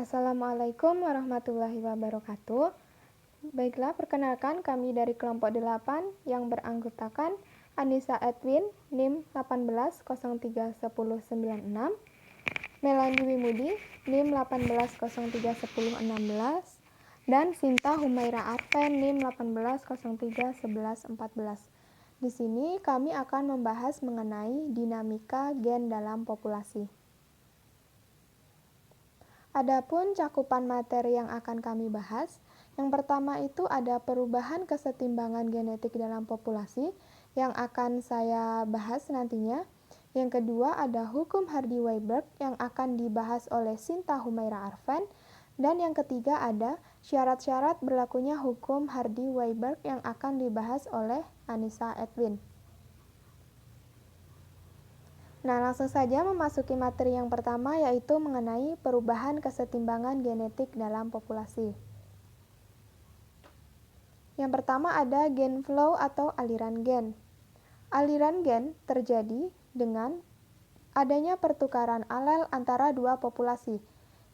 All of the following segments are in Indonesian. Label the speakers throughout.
Speaker 1: Assalamualaikum warahmatullahi wabarakatuh. Baiklah, perkenalkan kami dari kelompok 8 yang beranggotakan Anissa Edwin, NIM 18031096, Melanie Wimudi, NIM 18031016, dan Sinta Humaira Arfen, NIM 18031114. Di sini kami akan membahas mengenai dinamika gen dalam populasi. Adapun cakupan materi yang akan kami bahas, yang pertama itu ada perubahan kesetimbangan genetik dalam populasi yang akan saya bahas nantinya. Yang kedua ada hukum Hardy-Weinberg yang akan dibahas oleh Sinta Humaira Arfen. Dan yang ketiga ada syarat-syarat berlakunya hukum Hardy-Weinberg yang akan dibahas oleh Anissa Edwin. Nah, langsung saja memasuki materi yang pertama, yaitu mengenai perubahan kesetimbangan genetik dalam populasi. Yang pertama ada gen flow atau aliran gen. Aliran gen terjadi dengan adanya pertukaran alel antara dua populasi,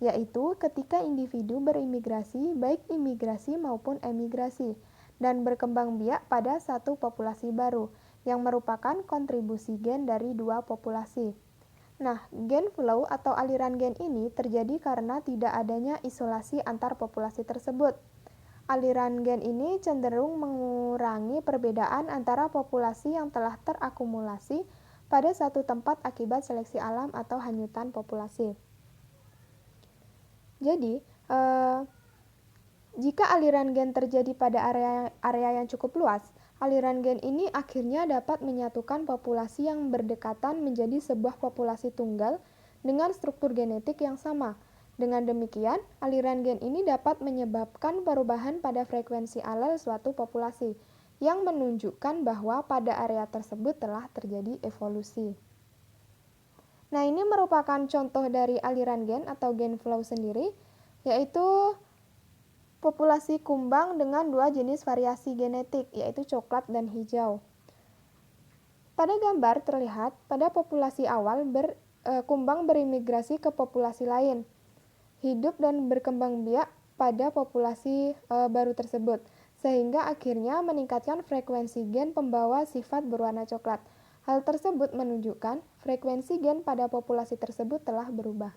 Speaker 1: yaitu ketika individu berimigrasi, baik imigrasi maupun emigrasi, dan berkembang biak pada satu populasi baru, yang merupakan kontribusi gen dari dua populasi. Nah, gen flow atau aliran gen ini terjadi karena tidak adanya isolasi antar populasi tersebut. Aliran gen ini cenderung mengurangi perbedaan antara populasi yang telah terakumulasi pada satu tempat akibat seleksi alam atau hanyutan populasi. Jadi, jika aliran gen terjadi pada area yang cukup luas, aliran gen ini akhirnya dapat menyatukan populasi yang berdekatan menjadi sebuah populasi tunggal dengan struktur genetik yang sama. Dengan demikian, aliran gen ini dapat menyebabkan perubahan pada frekuensi alel suatu populasi, yang menunjukkan bahwa pada area tersebut telah terjadi evolusi. Nah, ini merupakan contoh dari aliran gen atau gen flow sendiri, yaitu populasi kumbang dengan dua jenis variasi genetik, yaitu coklat dan hijau. Pada gambar terlihat, pada populasi awal kumbang berimigrasi ke populasi lain, hidup dan berkembang biak pada populasi baru tersebut, sehingga akhirnya meningkatkan frekuensi gen pembawa sifat berwarna coklat. Hal tersebut menunjukkan frekuensi gen pada populasi tersebut telah berubah.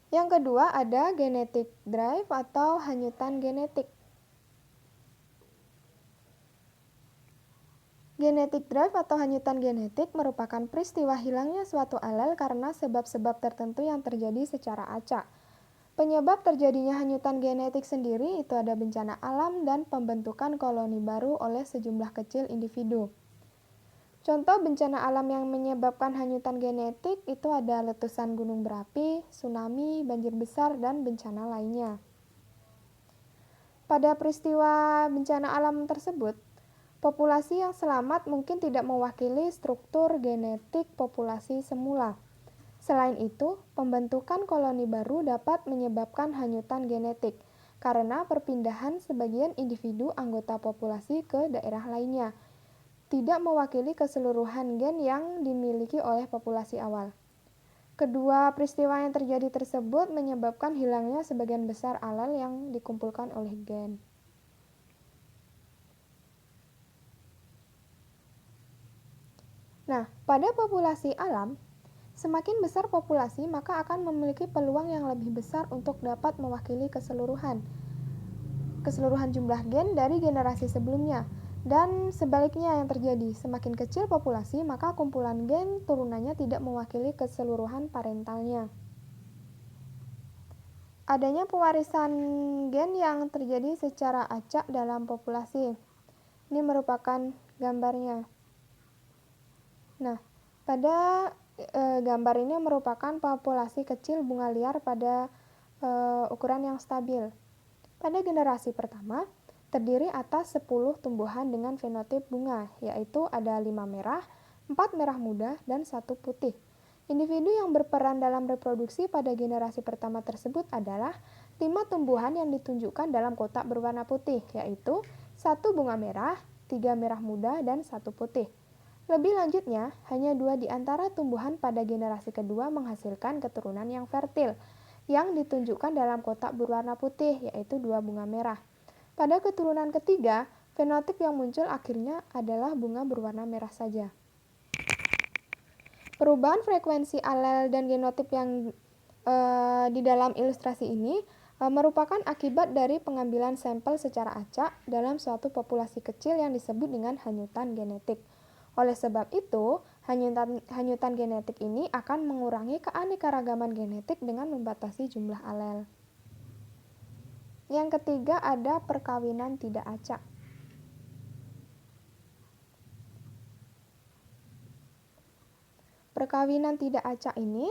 Speaker 1: Yang kedua ada genetic drive atau hanyutan genetik. Genetic drive atau hanyutan genetik merupakan peristiwa hilangnya suatu alel karena sebab-sebab tertentu yang terjadi secara acak. Penyebab terjadinya hanyutan genetik sendiri itu ada bencana alam dan pembentukan koloni baru oleh sejumlah kecil individu. Contoh bencana alam yang menyebabkan hanyutan genetik itu ada letusan gunung berapi, tsunami, banjir besar, dan bencana lainnya. Pada peristiwa bencana alam tersebut, populasi yang selamat mungkin tidak mewakili struktur genetik populasi semula. Selain itu, pembentukan koloni baru dapat menyebabkan hanyutan genetik karena perpindahan sebagian individu anggota populasi ke daerah lainnya, tidak mewakili keseluruhan gen yang dimiliki oleh populasi awal. Kedua peristiwa yang terjadi tersebut menyebabkan hilangnya sebagian besar alel yang dikumpulkan oleh gen. Nah, pada populasi alam, semakin besar populasi maka akan memiliki peluang yang lebih besar untuk dapat mewakili keseluruhan jumlah gen dari generasi sebelumnya. Dan sebaliknya yang terjadi, semakin kecil populasi maka kumpulan gen turunannya tidak mewakili keseluruhan parentalnya. Adanya pewarisan gen yang terjadi secara acak dalam populasi. Ini merupakan gambarnya. Nah, pada gambar ini merupakan populasi kecil bunga liar pada ukuran yang stabil. Pada generasi pertama, terdiri atas 10 tumbuhan dengan fenotip bunga, yaitu ada 5 merah, 4 merah muda, dan 1 putih. Individu yang berperan dalam reproduksi pada generasi pertama tersebut adalah 5 tumbuhan yang ditunjukkan dalam kotak berwarna putih, yaitu 1 bunga merah, 3 merah muda, dan 1 putih. Lebih lanjutnya, hanya 2 di antara tumbuhan pada generasi kedua menghasilkan keturunan yang fertil, yang ditunjukkan dalam kotak berwarna putih, yaitu 2 bunga merah. Pada keturunan ketiga, fenotip yang muncul akhirnya adalah bunga berwarna merah saja. Perubahan frekuensi alel dan genotip yang di dalam ilustrasi ini merupakan akibat dari pengambilan sampel secara acak dalam suatu populasi kecil yang disebut dengan hanyutan genetik. Oleh sebab itu, hanyutan genetik ini akan mengurangi keanekaragaman genetik dengan membatasi jumlah alel. Yang ketiga ada perkawinan tidak acak. Perkawinan tidak acak ini,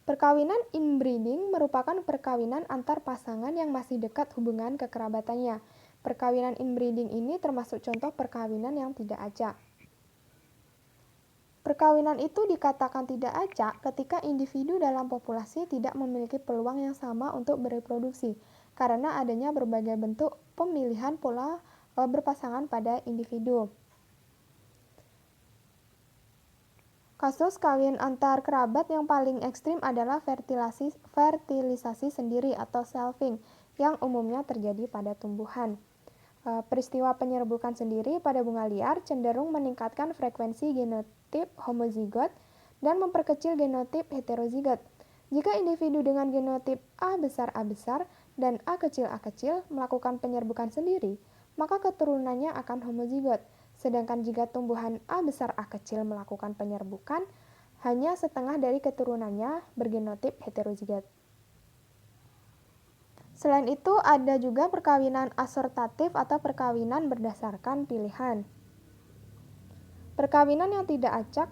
Speaker 1: perkawinan inbreeding merupakan perkawinan antar pasangan yang masih dekat hubungan kekerabatannya. Perkawinan inbreeding ini termasuk contoh perkawinan yang tidak acak. Perkawinan itu dikatakan tidak acak ketika individu dalam populasi tidak memiliki peluang yang sama untuk bereproduksi, karena adanya berbagai bentuk pemilihan pola berpasangan pada individu. Kasus kawin antar kerabat yang paling ekstrim adalah fertilisasi sendiri atau selfing yang umumnya terjadi pada tumbuhan. Peristiwa penyerbukan sendiri pada bunga liar cenderung meningkatkan frekuensi genotip homozigot dan memperkecil genotip heterozigot. Jika individu dengan genotip A besar dan A kecil melakukan penyerbukan sendiri, maka keturunannya akan homozigot. Sedangkan jika tumbuhan A besar A kecil melakukan penyerbukan, hanya setengah dari keturunannya bergenotip heterozigot. Selain itu, ada juga perkawinan asortatif atau perkawinan berdasarkan pilihan. Perkawinan yang tidak acak,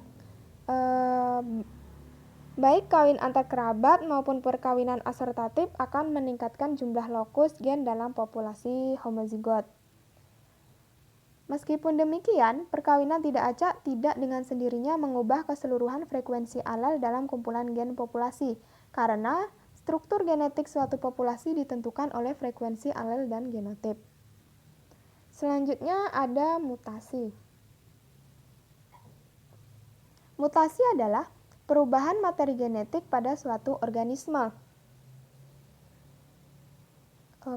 Speaker 1: baik kawin antar kerabat maupun perkawinan asortatif akan meningkatkan jumlah lokus gen dalam populasi homozigot. Meskipun demikian, perkawinan tidak acak tidak dengan sendirinya mengubah keseluruhan frekuensi alel dalam kumpulan gen populasi, karena struktur genetik suatu populasi ditentukan oleh frekuensi alel dan genotip. Selanjutnya ada mutasi. Mutasi adalah perubahan materi genetik pada suatu organisme.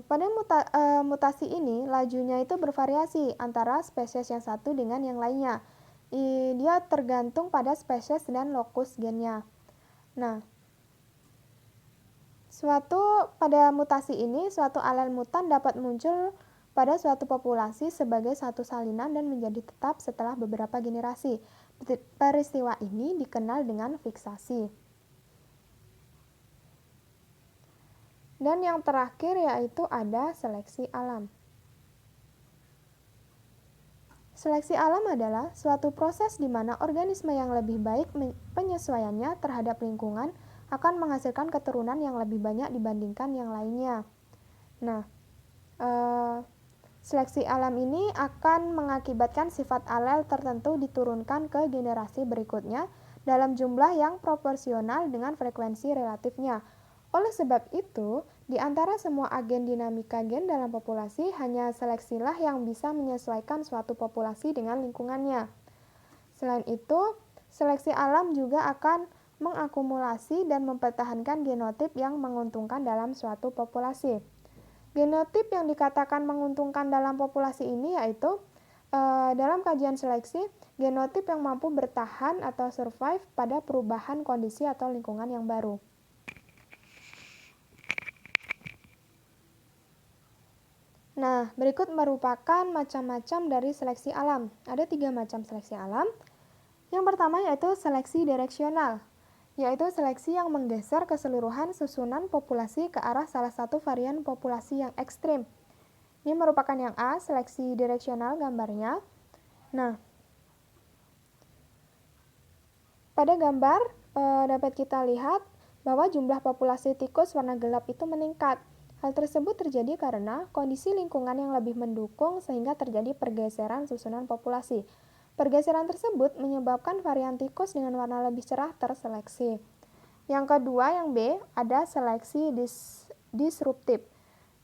Speaker 1: Pada mutasi ini, lajunya itu bervariasi antara spesies yang satu dengan yang lainnya. Dia tergantung pada spesies dan lokus gennya. Nah, pada mutasi ini, suatu alel mutan dapat muncul pada suatu populasi sebagai satu salinan dan menjadi tetap setelah beberapa generasi. Peristiwa ini dikenal dengan fiksasi. Dan yang terakhir yaitu ada seleksi alam. Seleksi alam adalah suatu proses di mana organisme yang lebih baik penyesuaiannya terhadap lingkungan akan menghasilkan keturunan yang lebih banyak dibandingkan yang lainnya. Nah, seleksi alam ini akan mengakibatkan sifat alel tertentu diturunkan ke generasi berikutnya dalam jumlah yang proporsional dengan frekuensi relatifnya. Oleh sebab itu, di antara semua agen dinamika gen dalam populasi, hanya seleksilah yang bisa menyesuaikan suatu populasi dengan lingkungannya. Selain itu, seleksi alam juga akan mengakumulasi dan mempertahankan genotip yang menguntungkan dalam suatu populasi. Genotip yang dikatakan menguntungkan dalam populasi ini yaitu dalam kajian seleksi, genotip yang mampu bertahan atau survive pada perubahan kondisi atau lingkungan yang baru. Nah, berikut merupakan macam-macam dari seleksi alam. Ada 3 macam seleksi alam. Yang pertama yaitu seleksi direksional, yaitu seleksi yang menggeser keseluruhan susunan populasi ke arah salah satu varian populasi yang ekstrim. Ini merupakan yang A, seleksi direksional gambarnya. Nah, pada gambar dapat kita lihat bahwa jumlah populasi tikus warna gelap itu meningkat. Hal tersebut terjadi karena kondisi lingkungan yang lebih mendukung sehingga terjadi pergeseran susunan populasi. Pergeseran tersebut menyebabkan varian tikus dengan warna lebih cerah terseleksi. Yang kedua, yang B, ada seleksi disruptif,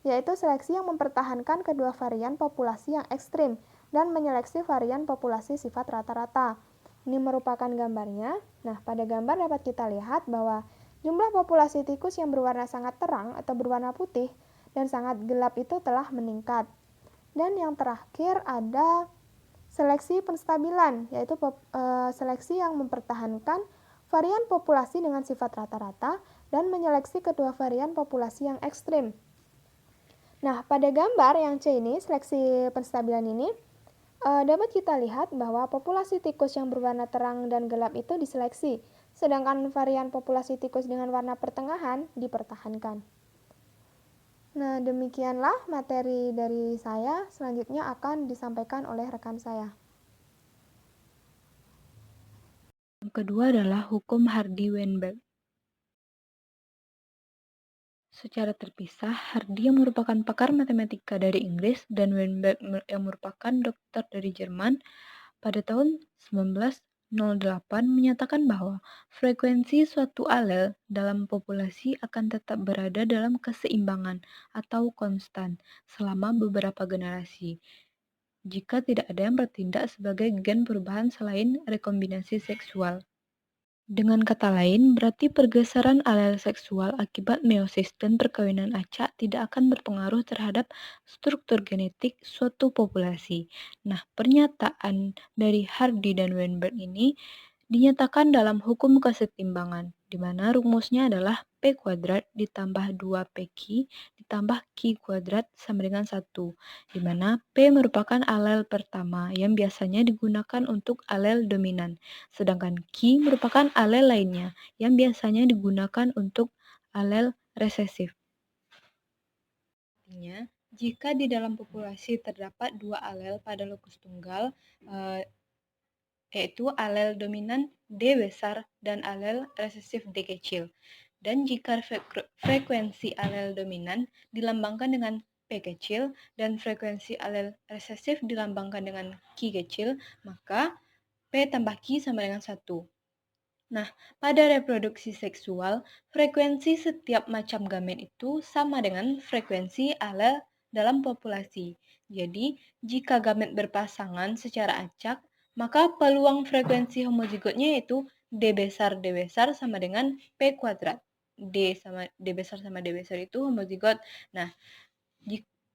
Speaker 1: yaitu seleksi yang mempertahankan kedua varian populasi yang ekstrim. dan menyeleksi varian populasi sifat rata-rata. Ini merupakan gambarnya. Nah, pada gambar dapat kita lihat bahwa jumlah populasi tikus yang berwarna sangat terang atau berwarna putih dan sangat gelap itu telah meningkat. Dan yang terakhir ada seleksi penstabilan, yaitu seleksi yang mempertahankan varian populasi dengan sifat rata-rata dan menyeleksi kedua varian populasi yang ekstrim. Nah, pada gambar yang C ini, seleksi penstabilan ini, dapat kita lihat bahwa populasi tikus yang berwarna terang dan gelap itu diseleksi, sedangkan varian populasi tikus dengan warna pertengahan dipertahankan. Nah, demikianlah materi dari saya. Selanjutnya akan disampaikan oleh rekan saya.
Speaker 2: Yang kedua adalah hukum Hardy-Weinberg. Secara terpisah, Hardy yang merupakan pakar matematika dari Inggris dan Weinberg yang merupakan dokter dari Jerman pada tahun 1908 menyatakan bahwa frekuensi suatu alel dalam populasi akan tetap berada dalam keseimbangan atau konstan selama beberapa generasi jika tidak ada yang bertindak sebagai gen perubahan selain rekombinasi seksual. Dengan kata lain, berarti pergeseran alel seksual akibat meiosis dan perkawinan acak tidak akan berpengaruh terhadap struktur genetik suatu populasi. Nah, pernyataan dari Hardy dan Weinberg ini dinyatakan dalam hukum kesetimbangan, di mana rumusnya adalah P kuadrat ditambah 2PQ ditambah Q kuadrat sama dengan 1, di mana P merupakan alel pertama yang biasanya digunakan untuk alel dominan, sedangkan Q merupakan alel lainnya yang biasanya digunakan untuk alel resesif. Artinya, jika di dalam populasi terdapat dua alel pada lokus tunggal, yaitu alel dominan D besar dan alel resesif D kecil. Dan jika frekuensi alel dominan dilambangkan dengan P kecil dan frekuensi alel resesif dilambangkan dengan Q kecil, maka P tambah Q sama dengan 1. Nah, pada reproduksi seksual, frekuensi setiap macam gamet itu sama dengan frekuensi alel dalam populasi. Jadi, jika gamet berpasangan secara acak, maka peluang frekuensi homozigotnya yaitu D besar sama dengan P kuadrat. D besar sama D besar itu homozigot. Nah,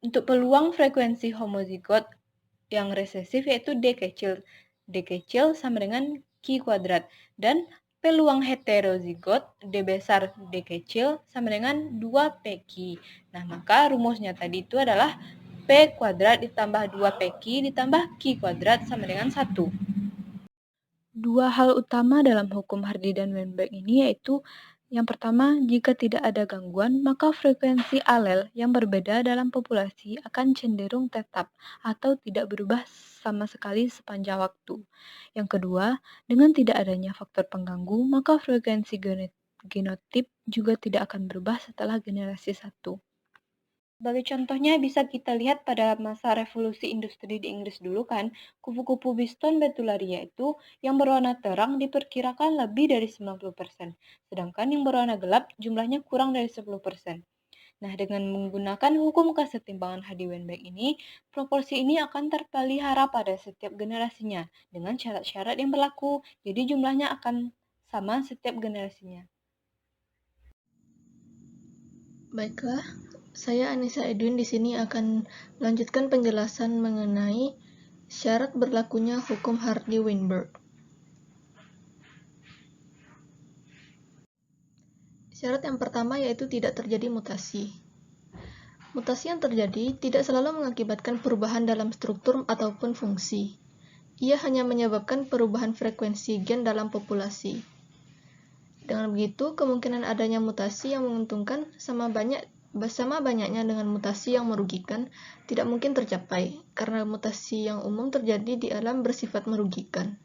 Speaker 2: untuk peluang frekuensi homozigot yang resesif yaitu D kecil. D kecil sama dengan Q kuadrat. Dan peluang heterozigot D besar D kecil sama dengan 2PQ. Nah, maka rumusnya tadi itu adalah P kuadrat ditambah 2PQ ditambah Q kuadrat sama dengan 1. Dua hal utama dalam hukum Hardy dan Weinberg ini yaitu yang pertama, jika tidak ada gangguan, maka frekuensi alel yang berbeda dalam populasi akan cenderung tetap atau tidak berubah sama sekali sepanjang waktu. Yang kedua, dengan tidak adanya faktor pengganggu, maka frekuensi genotip juga tidak akan berubah setelah generasi 1. Sebagai contohnya bisa kita lihat pada masa revolusi industri di Inggris dulu kan, kupu-kupu Biston betularia itu yang berwarna terang diperkirakan lebih dari 90%, sedangkan yang berwarna gelap jumlahnya kurang dari 10%. Nah, dengan menggunakan hukum kesetimbangan Hardy-Weinberg ini, proporsi ini akan terpelihara pada setiap generasinya dengan syarat-syarat yang berlaku, jadi jumlahnya akan sama setiap generasinya.
Speaker 3: Baiklah, saya Anissa Edwin di sini akan melanjutkan penjelasan mengenai syarat berlakunya hukum Hardy-Weinberg. Syarat yang pertama yaitu tidak terjadi mutasi. Mutasi yang terjadi tidak selalu mengakibatkan perubahan dalam struktur ataupun fungsi. Ia hanya menyebabkan perubahan frekuensi gen dalam populasi. Dengan begitu, kemungkinan adanya mutasi yang menguntungkan sama banyaknya dengan mutasi yang merugikan tidak mungkin tercapai, karena mutasi yang umum terjadi di alam bersifat merugikan.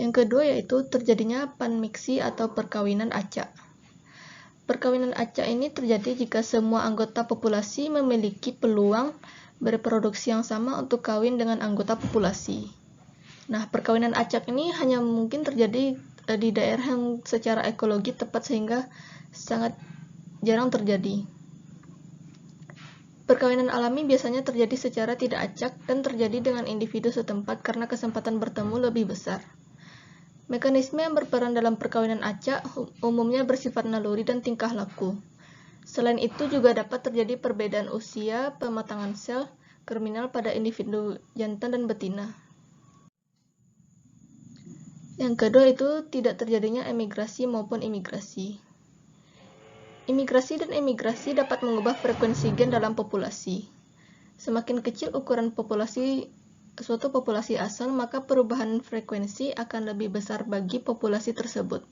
Speaker 3: Yang kedua yaitu terjadinya panmixi atau perkawinan acak. Perkawinan acak ini terjadi jika semua anggota populasi memiliki peluang berreproduksi yang sama untuk kawin dengan anggota populasi. Nah, perkawinan acak ini hanya mungkin terjadi di daerah yang secara ekologi tepat sehingga sangat jarang terjadi. Perkawinan alami biasanya terjadi secara tidak acak dan terjadi dengan individu setempat karena kesempatan bertemu lebih besar. Mekanisme yang berperan dalam perkawinan acak umumnya bersifat naluri dan tingkah laku. Selain itu juga dapat terjadi perbedaan usia, pematangan sel, germinal pada individu jantan dan betina. Yang kedua itu tidak terjadinya emigrasi maupun imigrasi. Imigrasi dan emigrasi dapat mengubah frekuensi gen dalam populasi. Semakin kecil ukuran suatu populasi asal, maka perubahan frekuensi akan lebih besar bagi populasi tersebut.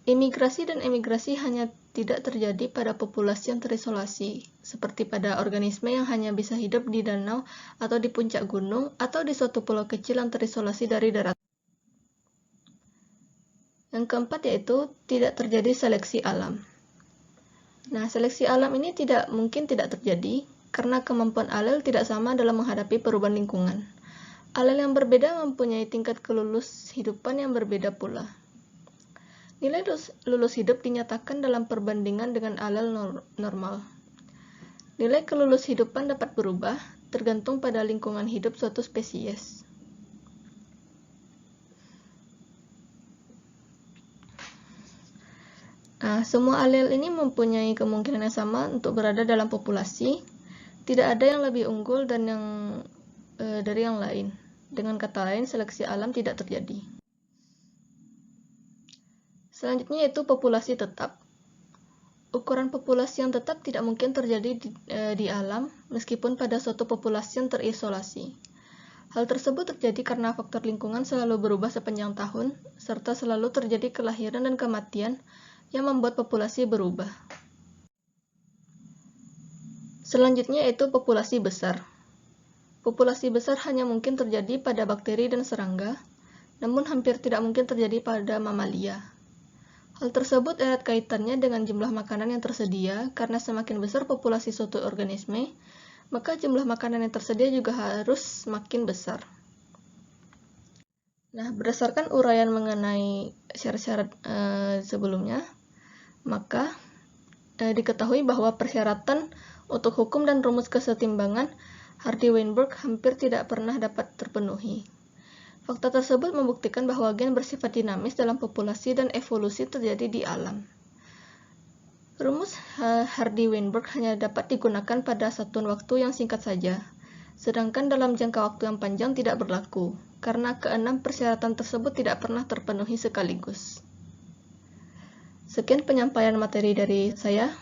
Speaker 3: Imigrasi dan emigrasi hanya tidak terjadi pada populasi yang terisolasi, seperti pada organisme yang hanya bisa hidup di danau atau di puncak gunung, atau di suatu pulau kecil yang terisolasi dari daratan. Yang keempat yaitu tidak terjadi seleksi alam. Nah, seleksi alam ini mungkin tidak terjadi karena kemampuan alel tidak sama dalam menghadapi perubahan lingkungan. Alel yang berbeda mempunyai tingkat kelulus hidupan yang berbeda pula. Nilai lulus hidup dinyatakan dalam perbandingan dengan alel normal. Nilai kelulus hidupan dapat berubah tergantung pada lingkungan hidup suatu spesies. Nah, semua alel ini mempunyai kemungkinan yang sama untuk berada dalam populasi. Tidak ada yang lebih unggul dan dari yang lain. Dengan kata lain, seleksi alam tidak terjadi. Selanjutnya yaitu populasi tetap. Ukuran populasi yang tetap tidak mungkin terjadi di alam, meskipun pada suatu populasi yang terisolasi. Hal tersebut terjadi karena faktor lingkungan selalu berubah sepanjang tahun, serta selalu terjadi kelahiran dan kematian yang membuat populasi berubah. Selanjutnya yaitu populasi besar. Populasi besar hanya mungkin terjadi pada bakteri dan serangga, namun hampir tidak mungkin terjadi pada mamalia. Hal tersebut erat kaitannya dengan jumlah makanan yang tersedia, karena semakin besar populasi suatu organisme, maka jumlah makanan yang tersedia juga harus semakin besar. Nah, berdasarkan uraian mengenai syarat-syarat sebelumnya, maka diketahui bahwa persyaratan untuk hukum dan rumus kesetimbangan Hardy-Weinberg hampir tidak pernah dapat terpenuhi. Fakta tersebut membuktikan bahwa gen bersifat dinamis dalam populasi dan evolusi terjadi di alam. Rumus Hardy-Weinberg hanya dapat digunakan pada satuan waktu yang singkat saja, sedangkan dalam jangka waktu yang panjang tidak berlaku, karena keenam persyaratan tersebut tidak pernah terpenuhi sekaligus. Sekian penyampaian materi dari saya.